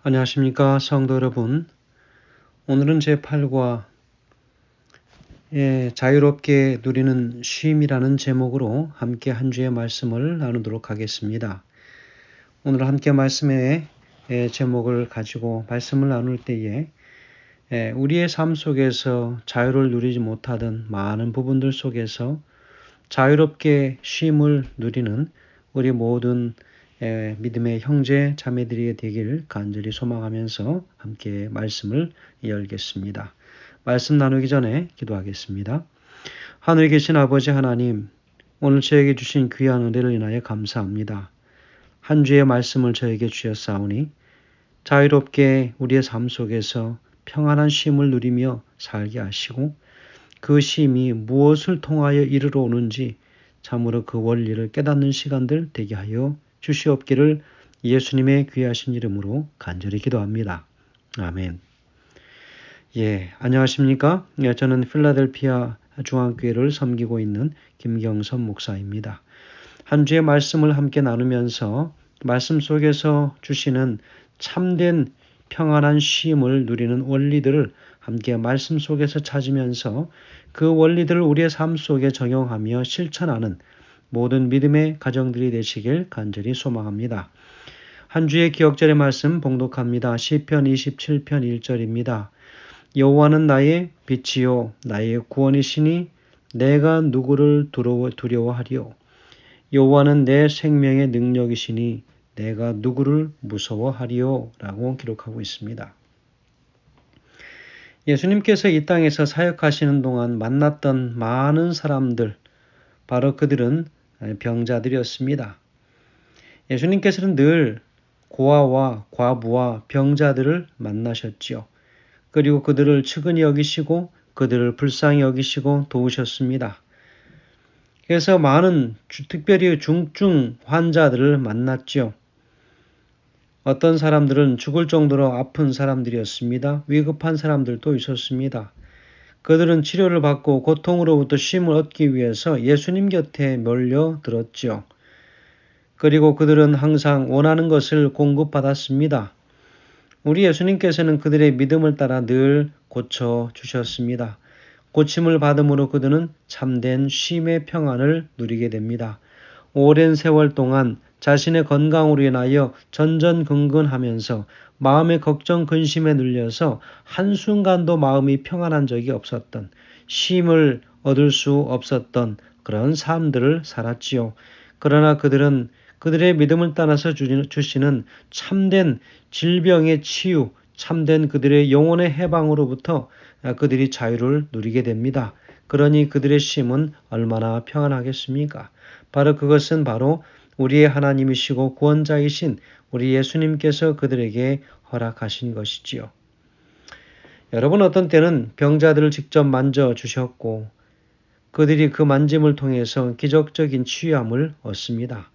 안녕하십니까 성도 여러분. 오늘은 제8과 자유롭게 누리는 쉼이라는 제목으로 함께 한 주의 말씀을 나누도록 하겠습니다. 오늘 함께 말씀의 제목을 가지고 말씀을 나눌 때에 우리의 삶 속에서 자유를 누리지 못하던 많은 부분들 속에서 자유롭게 쉼을 누리는 우리 모든 믿음의 형제 자매들이 되길 간절히 소망하면서 함께 말씀을 열겠습니다. 말씀 나누기 전에 기도하겠습니다. 하늘에 계신 아버지 하나님, 오늘 저에게 주신 귀한 은혜를 인하여 감사합니다. 한 주의 말씀을 저에게 주셨사오니 자유롭게 우리의 삶 속에서 평안한 쉼을 누리며 살게 하시고 그 쉼이 무엇을 통하여 이르러 오는지 참으로 그 원리를 깨닫는 시간들 되게 하여 주시옵기를 예수님의 귀하신 이름으로 간절히 기도합니다. 아멘. 안녕하십니까? 저는 필라델피아 중앙교회를 섬기고 있는 김경선 목사입니다. 한 주의 말씀을 함께 나누면서 말씀 속에서 주시는 참된 평안한 쉼을 누리는 원리들을 함께 말씀 속에서 찾으면서 그 원리들을 우리의 삶 속에 적용하며 실천하는 모든 믿음의 가정들이 되시길 간절히 소망합니다. 한 주의 기억절의 말씀 봉독합니다. 시편 27편 1절입니다. 여호와는 나의 빛이요 나의 구원이시니 내가 누구를 두려워하리요. 여호와는 내 생명의 능력이시니 내가 누구를 무서워하리요? 라고 기록하고 있습니다. 예수님께서 이 땅에서 사역하시는 동안 만났던 많은 사람들, 바로 그들은 병자들이었습니다. 예수님께서는 늘 고아와 과부와 병자들을 만나셨지요. 그리고 그들을 측은히 여기시고 그들을 불쌍히 여기시고 도우셨습니다. 그래서 많은 특별히 중증 환자들을 만났죠. 어떤 사람들은 죽을 정도로 아픈 사람들이었습니다. 위급한 사람들도 있었습니다. 그들은 치료를 받고 고통으로부터 쉼을 얻기 위해서 예수님 곁에 몰려들었죠. 그리고 그들은 항상 원하는 것을 공급받았습니다. 우리 예수님께서는 그들의 믿음을 따라 늘 고쳐주셨습니다. 고침을 받음으로 그들은 참된 쉼의 평안을 누리게 됩니다. 오랜 세월 동안 자신의 건강으로 인하여 전전긍긍하면서 마음의 걱정 근심에 눌려서 한순간도 마음이 평안한 적이 없었던, 쉼을 얻을 수 없었던 그런 삶들을 살았지요. 그러나 그들은 그들의 믿음을 따라서 주시는 참된 질병의 치유, 참된 그들의 영혼의 해방으로부터 그들이 자유를 누리게 됩니다. 그러니 그들의 쉼은 얼마나 평안하겠습니까? 바로 그것은 바로 우리의 하나님이시고 구원자이신 우리 예수님께서 그들에게 허락하신 것이지요. 여러분, 어떤 때는 병자들을 직접 만져주셨고 그들이 그 만짐을 통해서 기적적인 치유함을 얻습니다.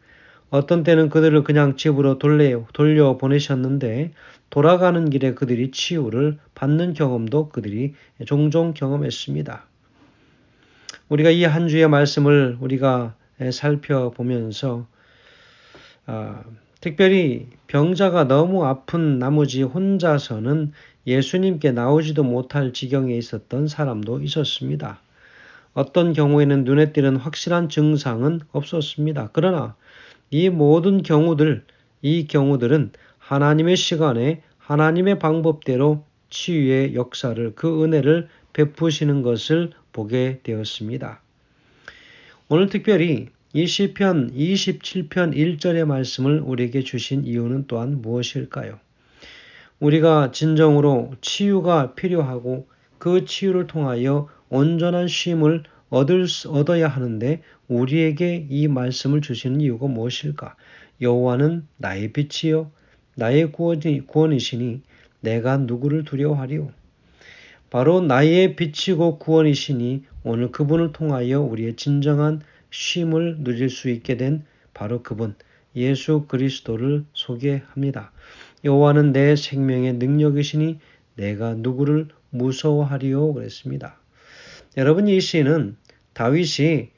어떤 때는 그들을 그냥 집으로 돌려보내셨는데 돌아가는 길에 그들이 치유를 받는 경험도 그들이 종종 경험했습니다. 우리가 이 한 주의 말씀을 우리가 살펴보면서 특별히 병자가 너무 아픈 나머지 혼자서는 예수님께 나오지도 못할 지경에 있었던 사람도 있었습니다. 어떤 경우에는 눈에 띄는 확실한 증상은 없었습니다. 그러나 이 모든 경우들은 하나님의 시간에 하나님의 방법대로 치유의 역사를, 그 은혜를 베푸시는 것을 보게 되었습니다. 오늘 특별히 이 시편 27편 1절의 말씀을 우리에게 주신 이유는 또한 무엇일까요? 우리가 진정으로 치유가 필요하고 그 치유를 통하여 온전한 쉼을 얻어야 하는데 우리에게 이 말씀을 주시는 이유가 무엇일까? 여호와는 나의 빛이요 나의 구원이시니 내가 누구를 두려워하리요? 바로 나의 빛이고 구원이시니 오늘 그분을 통하여 우리의 진정한 쉼을 누릴 수 있게 된 바로 그분 예수 그리스도를 소개합니다. 여호와는 내 생명의 능력이시니 내가 누구를 무서워하리요? 그랬습니다. 여러분, 이 시는 다윗이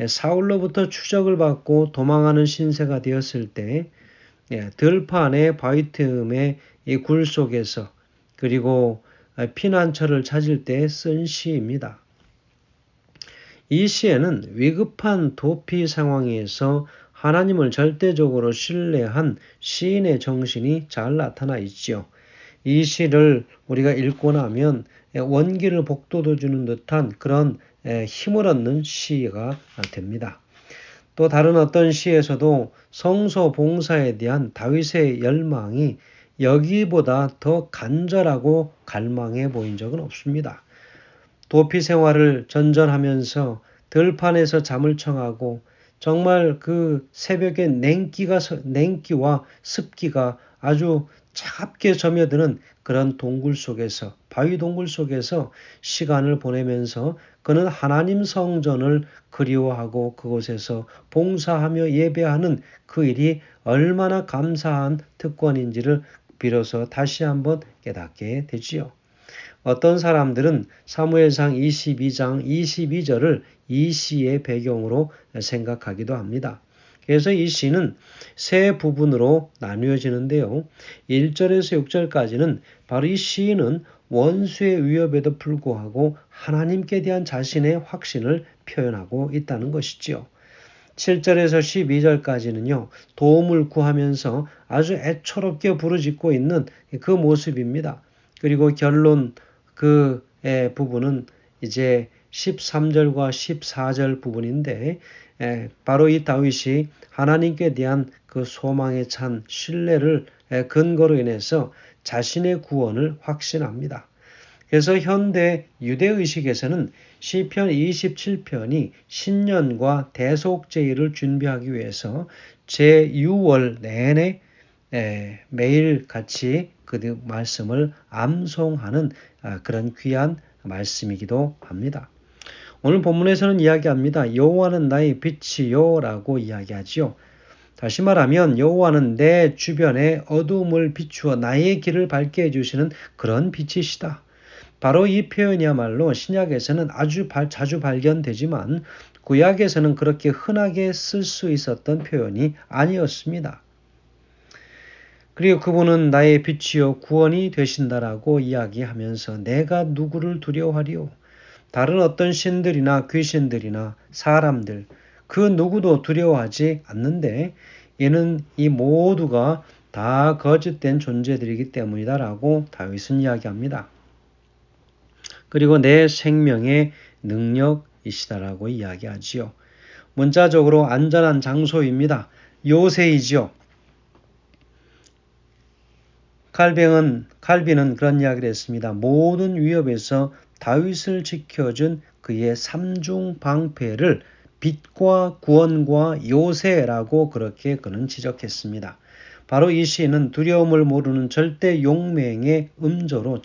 사울로부터 추적을 받고 도망하는 신세가 되었을 때 들판의 바위 틈의 이 굴 속에서 그리고 피난처를 찾을 때 쓴 시입니다. 이 시에는 위급한 도피 상황에서 하나님을 절대적으로 신뢰한 시인의 정신이 잘 나타나 있지요. 이 시를 우리가 읽고 나면 원기를 복돋워주는 듯한 그런 힘을 얻는 시가 됩니다. 또 다른 어떤 시에서도 성소 봉사에 대한 다윗의 열망이 여기보다 더 간절하고 갈망해 보인 적은 없습니다. 도피 생활을 전전하면서 들판에서 잠을 청하고 정말 그 새벽에 냉기와 습기가 아주 차갑게 점여드는 그런 동굴 속에서, 바위 동굴 속에서 시간을 보내면서 그는 하나님 성전을 그리워하고 그곳에서 봉사하며 예배하는 그 일이 얼마나 감사한 특권인지를 비로소 다시 한번 깨닫게 되지요. 어떤 사람들은 사무엘상 22장 22절을 이 시의 배경으로 생각하기도 합니다. 그래서 이 시는 세 부분으로 나누어지는데요. 1절에서 6절까지는 바로 이 시인은 원수의 위협에도 불구하고 하나님께 대한 자신의 확신을 표현하고 있다는 것이지요. 7절에서 12절까지는요. 도움을 구하면서 아주 애처롭게 부르짖고 있는 그 모습입니다. 그리고 결론 그 부분은 이제 13절과 14절 부분인데 바로 이 다윗이 하나님께 대한 그 소망에 찬 신뢰를 근거로 인해서 자신의 구원을 확신합니다. 그래서 현대 유대의식에서는 시편 27편이 신년과 대속제일을 준비하기 위해서 제6월 내내 매일 같이 그 말씀을 암송하는 그런 귀한 말씀이기도 합니다. 오늘 본문에서는 이야기합니다. 여호와는 나의 빛이요 라고 이야기하지요. 다시 말하면 여호와는 내 주변에 어두움을 비추어 나의 길을 밝게 해주시는 그런 빛이시다. 바로 이 표현이야말로 신약에서는 아주 자주 발견되지만 구약에서는 그렇게 흔하게 쓸 수 있었던 표현이 아니었습니다. 그리고 그분은 나의 빛이요 구원이 되신다라고 이야기하면서 내가 누구를 두려워하리요? 다른 어떤 신들이나 귀신들이나 사람들 그 누구도 두려워하지 않는데 이는 이 모두가 다 거짓된 존재들이기 때문이다라고 다윗은 이야기합니다. 그리고 내 생명의 능력이시다라고 이야기하지요. 문자적으로 안전한 장소입니다. 요새이지요. 칼빈은 그런 이야기를 했습니다. 모든 위협에서 다윗을 지켜준 그의 삼중 방패를 빛과 구원과 요새라고 그렇게 그는 지적했습니다. 바로 이 시는 두려움을 모르는 절대적인 용맹의 음조로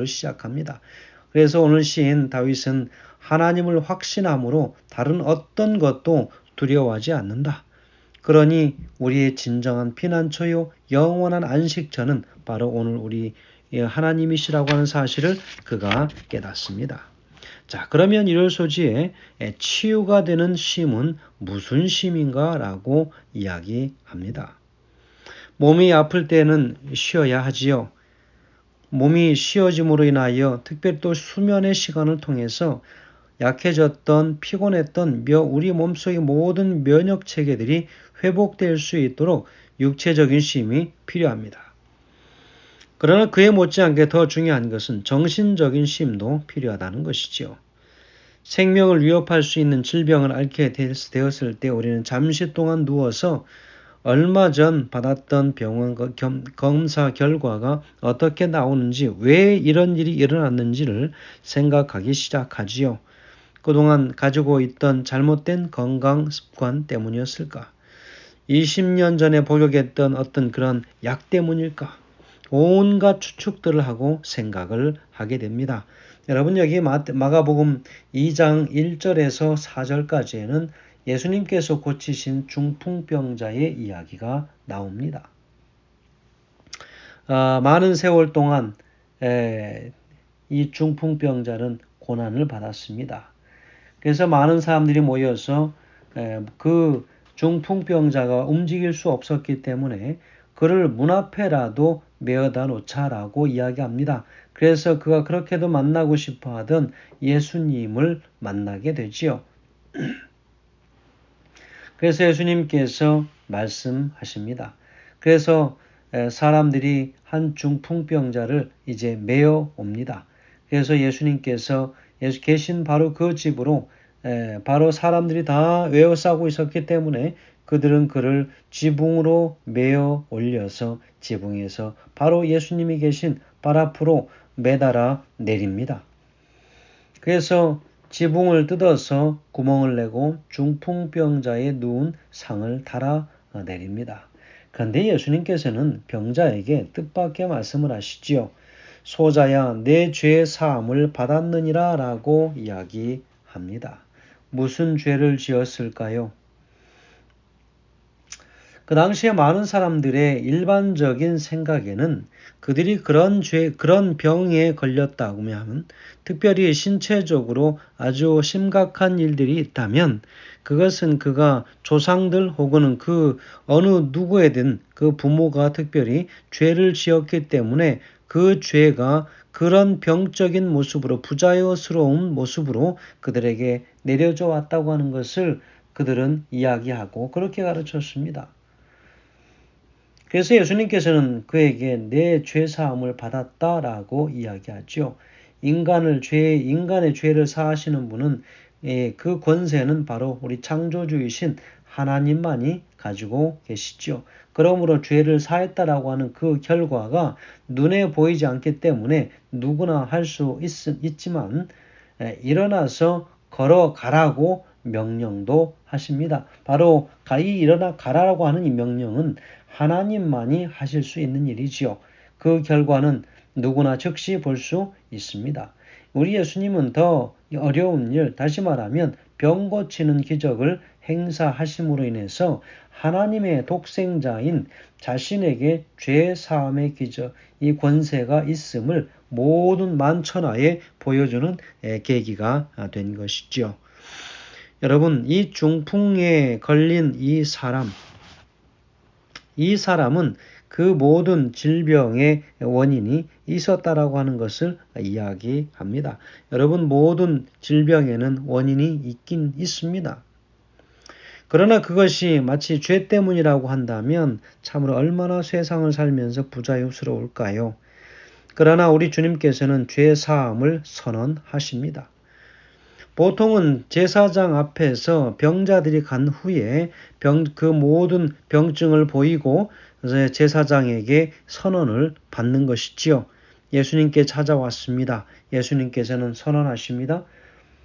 시작합니다. 그래서 오늘 시인 다윗은 하나님을 확신함으로 다른 어떤 것도 두려워하지 않는다. 그러니 우리의 진정한 피난처요 영원한 안식처는 바로 오늘 우리 하나님이시라고 하는 사실을 그가 깨닫습니다. 자, 그러면 이럴 소지에 치유가 되는 쉼은 무슨 쉼인가 라고 이야기합니다. 몸이 아플 때는 쉬어야 하지요. 몸이 쉬어짐으로 인하여 특별히 또 수면의 시간을 통해서 약해졌던 피곤했던 우리 몸속의 모든 면역 체계들이 회복될 수 있도록 육체적인 쉼이 필요합니다. 그러나 그에 못지않게 더 중요한 것은 정신적인 쉼도 필요하다는 것이지요. 생명을 위협할 수 있는 질병을 앓게 되었을 때 우리는 잠시 동안 누워서 얼마 전 받았던 병원 검사 결과가 어떻게 나오는지 왜 이런 일이 일어났는지를 생각하기 시작하지요. 그동안 가지고 있던 잘못된 건강 습관 때문이었을까? 20년 전에 복용했던 어떤 그런 약 때문일까? 온갖 추측들을 하고 생각을 하게 됩니다. 여러분 여기 마가복음 2장 1절에서 4절까지에는 예수님께서 고치신 중풍병자의 이야기가 나옵니다. 많은 세월 동안 이 중풍병자는 고난을 받았습니다. 그래서 많은 사람들이 모여서 그 중풍병자가 움직일 수 없었기 때문에 그를 문 앞에라도 메어다 놓자라고 이야기합니다. 그래서 그가 그렇게도 만나고 싶어 하던 예수님을 만나게 되지요. 그래서 예수님께서 말씀하십니다. 그래서 사람들이 한 중풍병자를 이제 메어 옵니다. 그래서 예수님께서 계신 바로 그 집으로 바로 사람들이 다 에워싸고 있었기 때문에 그들은 그를 지붕으로 메어 올려서 지붕에서 바로 예수님이 계신 발 앞으로 매달아 내립니다. 그래서 지붕을 뜯어서 구멍을 내고 중풍병자의 누운 상을 달아 내립니다. 그런데 예수님께서는 병자에게 뜻밖의 말씀을 하시지요. 소자야, 내 죄 사함을 받았느니라 라고 이야기합니다. 무슨 죄를 지었을까요? 그 당시에 많은 사람들의 일반적인 생각에는 그들이 그런 병에 걸렸다고 하면, 특별히 신체적으로 아주 심각한 일들이 있다면, 그것은 그가 조상들 혹은 그 어느 누구에든 그 부모가 특별히 죄를 지었기 때문에 그 죄가 그런 병적인 모습으로, 부자연스러운 모습으로 그들에게 내려져 왔다고 하는 것을 그들은 이야기하고 그렇게 가르쳤습니다. 그래서 예수님께서는 그에게 내 죄사함을 받았다라고 이야기하죠. 인간의 죄를 사하시는 분은 그 권세는 바로 우리 창조주이신 하나님만이 가지고 계시죠. 그러므로 죄를 사했다라고 하는 그 결과가 눈에 보이지 않기 때문에 누구나 할 수 있지만 일어나서 걸어가라고 명령도 하십니다. 바로 일어나 가라라고 하는 이 명령은 하나님만이 하실 수 있는 일이지요. 그 결과는 누구나 즉시 볼 수 있습니다. 우리 예수님은 더 어려운 일, 다시 말하면 병 고치는 기적을 행사하심으로 인해서 하나님의 독생자인 자신에게 죄 사함의 기적, 이 권세가 있음을 모든 만천하에 보여주는 계기가 된 것이죠. 여러분, 이 중풍에 걸린 이 사람은 그 모든 질병의 원인이 있었다라고 하는 것을 이야기합니다. 여러분, 모든 질병에는 원인이 있긴 있습니다. 그러나 그것이 마치 죄 때문이라고 한다면 참으로 얼마나 세상을 살면서 부자유스러울까요? 그러나 우리 주님께서는 죄 사함을 선언하십니다. 보통은 제사장 앞에서 병자들이 간 후에 그 모든 병증을 보이고 제사장에게 선언을 받는 것이지요. 예수님께 찾아왔습니다. 예수님께서는 선언하십니다.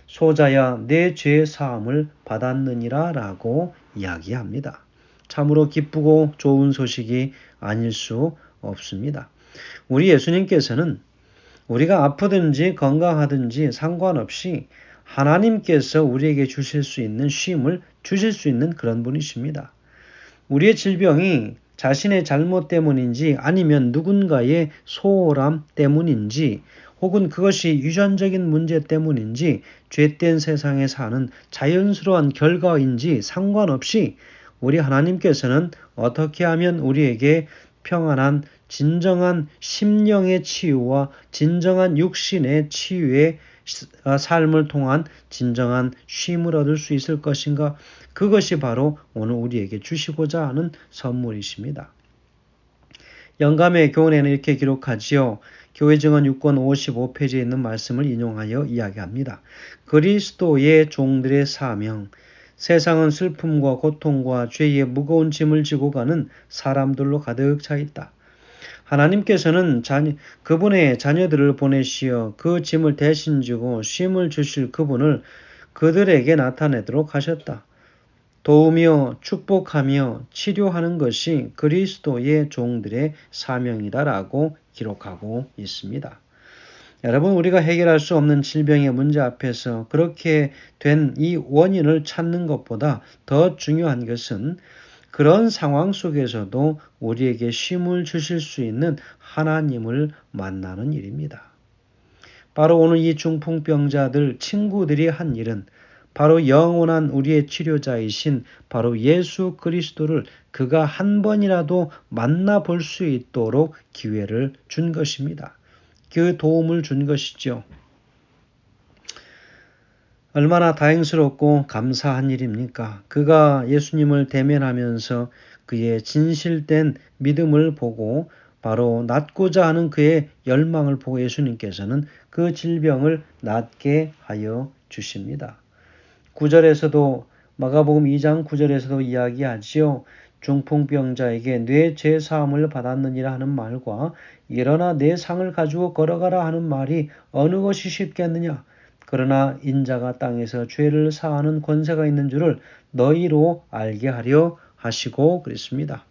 소자야, 내 죄 사함을 받았느니라 라고 이야기합니다. 참으로 기쁘고 좋은 소식이 아닐 수 없습니다. 우리 예수님께서는 우리가 아프든지 건강하든지 상관없이 하나님께서 우리에게 주실 수 있는 쉼을 주실 수 있는 그런 분이십니다. 우리의 질병이 자신의 잘못 때문인지 아니면 누군가의 소홀함 때문인지 혹은 그것이 유전적인 문제 때문인지 죄된 세상에 사는 자연스러운 결과인지 상관없이 우리 하나님께서는 어떻게 하면 우리에게 평안한 진정한 심령의 치유와 진정한 육신의 치유의 삶을 통한 진정한 쉼을 얻을 수 있을 것인가? 그것이 바로 오늘 우리에게 주시고자 하는 선물이십니다. 영감의 교훈에는 이렇게 기록하지요. 교회 증언 6권 55페이지에 있는 말씀을 인용하여 이야기합니다. 그리스도의 종들의 사명, 세상은 슬픔과 고통과 죄의 무거운 짐을 지고 가는 사람들로 가득 차 있다. 하나님께서는 그분의 자녀들을 보내시어 그 짐을 대신 지고 쉼을 주실 그분을 그들에게 나타내도록 하셨다. 도우며 축복하며 치료하는 것이 그리스도의 종들의 사명이다라고 기록하고 있습니다. 여러분, 우리가 해결할 수 없는 질병의 문제 앞에서 그렇게 된 이 원인을 찾는 것보다 더 중요한 것은 그런 상황 속에서도 우리에게 쉼을 주실 수 있는 하나님을 만나는 일입니다. 바로 오늘 이 중풍병자들 친구들이 한 일은 바로 영원한 우리의 치료자이신 바로 예수 그리스도를 그가 한 번이라도 만나볼 수 있도록 기회를 준 것입니다. 그 도움을 준 것이죠. 얼마나 다행스럽고 감사한 일입니까? 그가 예수님을 대면하면서 그의 진실된 믿음을 보고 바로 낫고자 하는 그의 열망을 보고 예수님께서는 그 질병을 낫게 하여 주십니다. 9절에서도 마가복음 2장 9절에서도 이야기하지요. 중풍병자에게 뇌 죄사함을 받았느니라 하는 말과 일어나 내 상을 가지고 걸어가라 하는 말이 어느 것이 쉽겠느냐. 그러나 인자가 땅에서 죄를 사하는 권세가 있는 줄을 너희로 알게 하려 하시고 그랬습니다.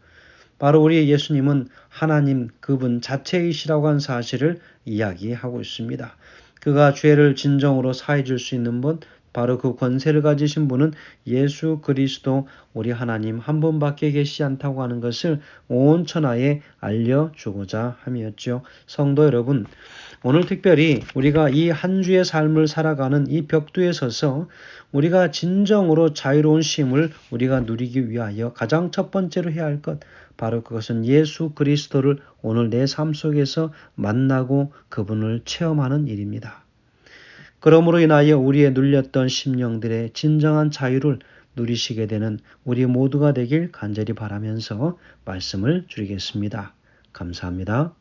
바로 우리 예수님은 하나님 그분 자체이시라고 한 사실을 이야기하고 있습니다. 그가 죄를 진정으로 사해 줄 수 있는 분, 바로 그 권세를 가지신 분은 예수 그리스도 우리 하나님 한 분밖에 계시지 않다고 하는 것을 온 천하에 알려주고자 함이었죠. 성도 여러분, 오늘 특별히 우리가 이 한 주의 삶을 살아가는 이 벽두에 서서 우리가 진정으로 자유로운 쉼을 우리가 누리기 위하여 가장 첫 번째로 해야 할 것, 바로 그것은 예수 그리스도를 오늘 내 삶 속에서 만나고 그분을 체험하는 일입니다. 그러므로 인하여 우리의 눌렸던 심령들의 진정한 자유를 누리시게 되는 우리 모두가 되길 간절히 바라면서 말씀을 드리겠습니다. 감사합니다.